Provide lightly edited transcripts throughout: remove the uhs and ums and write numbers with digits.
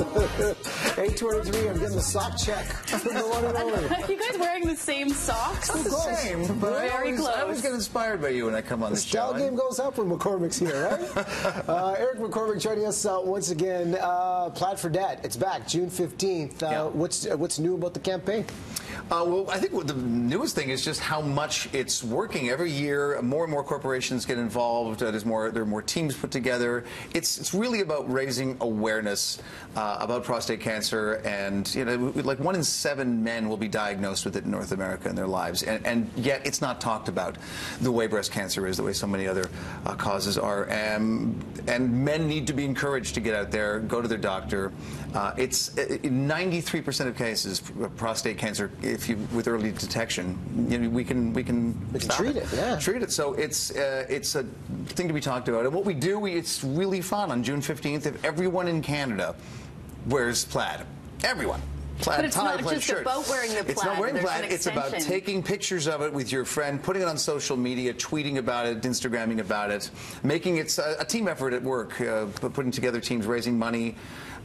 8:23, I'm getting the sock check from the one and only. Are you guys wearing the same socks? It's the same, but Very close. I always get inspired by you when I come on the show. Style game goes up when McCormack's here, right? Eric McCormack joining us once again. Plaid For Dad, it's back, June 15th. What's new about the campaign? Well, I think the newest thing is just how much it's working. Every year, more and more corporations get involved. There are more teams put together. It's really about raising awareness about prostate cancer, and like 1 in 7 men will be diagnosed with it in North America in their lives, and yet it's not talked about the way breast cancer is, the way so many other causes are. And men need to be encouraged to get out there, go to their doctor. It's 93% of cases prostate cancer. With early detection, we can treat it. Yeah, treat it. So it's a thing to be talked about. And what we do, it's really fun. On June 15th, if everyone in Canada wears plaid, everyone. Plaid but it's tie, not plaid just shirt. About wearing the plaid. It's not wearing plaid. It's about taking pictures of it with your friend, putting it on social media, tweeting about it, Instagramming about it, making it a team effort at work, putting together teams, raising money.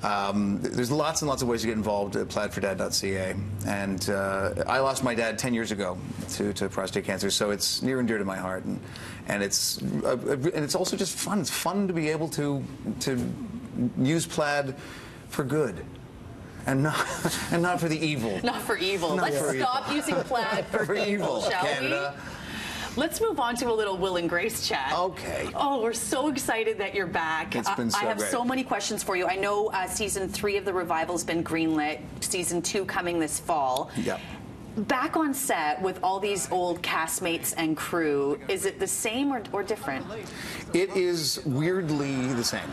There's lots and lots of ways to get involved at plaidfordad.ca. And I lost my dad 10 years ago to prostate cancer, so it's near and dear to my heart. And it's also just fun. It's fun to be able to use plaid for good. And not for the evil. Not for evil. Let's stop using plaid for evil, shall Canada. we? Let's move on to a little Will and Grace chat. Okay. Oh, we're so excited that you're back. It's been so I have great. so many questions for you. I know season 3 of The Revival's been greenlit. Season 2 coming this fall. Yep. Back on set with all these old castmates and crew, is it the same or different? It is weirdly the same.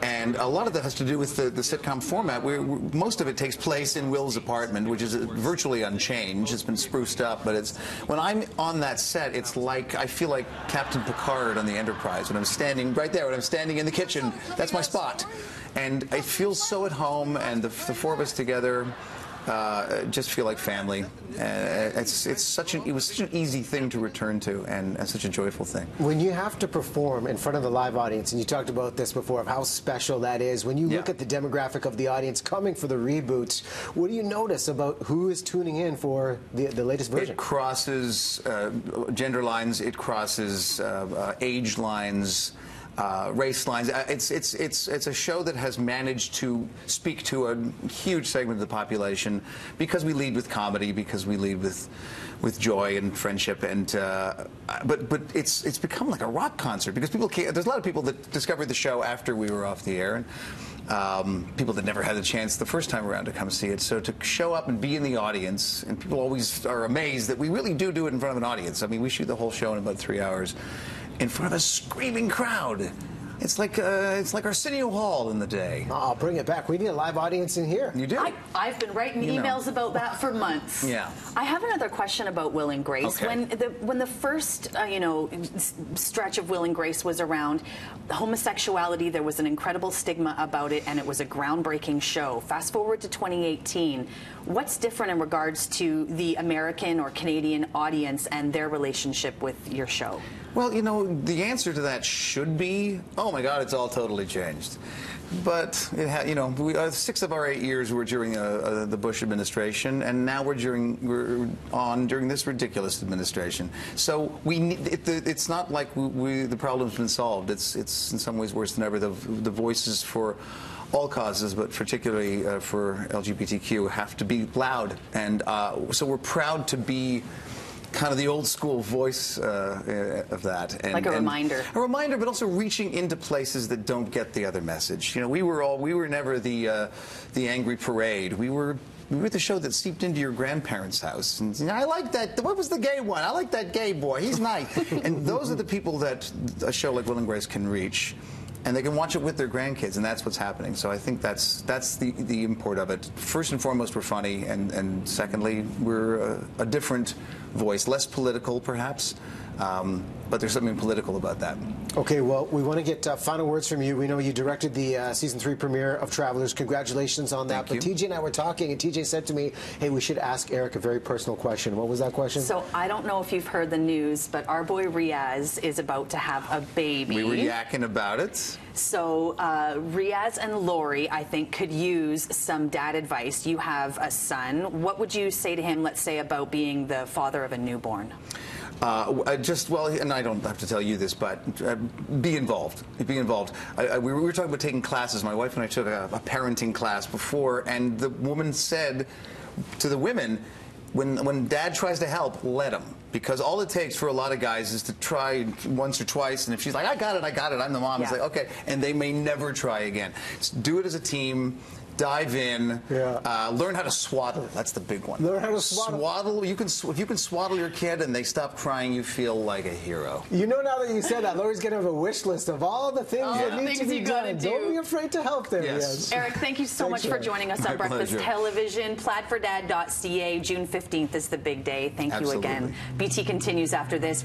And a lot of that has to do with the sitcom format. Most of it takes place in Will's apartment, which is virtually unchanged. It's been spruced up, but when I'm on that set, it's like I feel like Captain Picard on the Enterprise. When I'm standing right there, when I'm standing in the kitchen, that's my spot. And I feel so at home, and the 4 of us together just feel like family. It was such an easy thing to return to, and such a joyful thing. When you have to perform in front of a live audience, and you talked about this before, of how special that is, when you look at the demographic of the audience coming for the reboots, what do you notice about who is tuning in for the latest version? It crosses gender lines, it crosses age lines, race lines. It's a show that has managed to speak to a huge segment of the population because we lead with comedy, because we lead with joy and friendship, and but it's become like a rock concert because there's a lot of people that discovered the show after we were off the air, and people that never had the chance the first time around to come see it. So to show up and be in the audience, and people always are amazed that we really do it in front of an audience. I mean, we shoot the whole show in about 3 hours. In front of a screaming crowd. It's like Arsenio Hall in the day. Oh, bring it back. We need a live audience in here. You do? I've been writing emails about that for months. Yeah. I have another question about Will and Grace. Okay. When the first stretch of Will and Grace was around, homosexuality, there was an incredible stigma about it, and it was a groundbreaking show. Fast forward to 2018. What's different in regards to the American or Canadian audience and their relationship with your show? Well, the answer to that should be, oh my God, it's all totally changed. But it had, 6 of our 8 years were during the Bush administration, and now we're during this ridiculous administration. So it's not like the problem's been solved. It's in some ways worse than ever. The voices for all causes, but particularly for LGBTQ, have to be loud, and so we're proud to be kind of the old school voice of that. And, like a reminder. A reminder, but also reaching into places that don't get the other message. We were never the angry parade. We were the show that seeped into your grandparents' house. And I like that. What was the gay one? I like that gay boy. He's nice. And those are the people that a show like Will and Grace can reach. And they can watch it with their grandkids, and that's what's happening. So I think that's the import of it. First and foremost, we're funny, and secondly, we're a different voice, less political, perhaps, but there's something political about that. Okay, well, we want to get final words from you. We know you directed the season 3 premiere of Travelers. Congratulations on that. Thank you. But TJ and I were talking, and TJ said to me, hey, we should ask Eric a very personal question. What was that question? So I don't know if you've heard the news, but our boy Riaz is about to have a baby. We were yakking about it. Yes. So Riaz and Lori, I think, could use some dad advice. You have a son. What would you say to him, let's say, about being the father of a newborn? Well, and I don't have to tell you this, but be involved. Be involved. We were talking about taking classes. My wife and I took a parenting class before, and the woman said to the women, when dad tries to help, let him. Because all it takes for a lot of guys is to try once or twice, and if she's like, I got it, I'm the mom, it's like, okay, and they may never try again. Do it as a team. Dive in. Yeah. Learn how to swaddle. That's the big one. Learn how to swaddle. Swaddle. If you can swaddle your kid and they stop crying, you feel like a hero. You know, now that you said that, Lori's going to have a wish list of all the things that need to be done. Don't be afraid to help them. Yes. Eric, thank you so much for joining us on Breakfast Television. Plaidfordad.ca, June 15th is the big day. Thank you again. BT continues after this.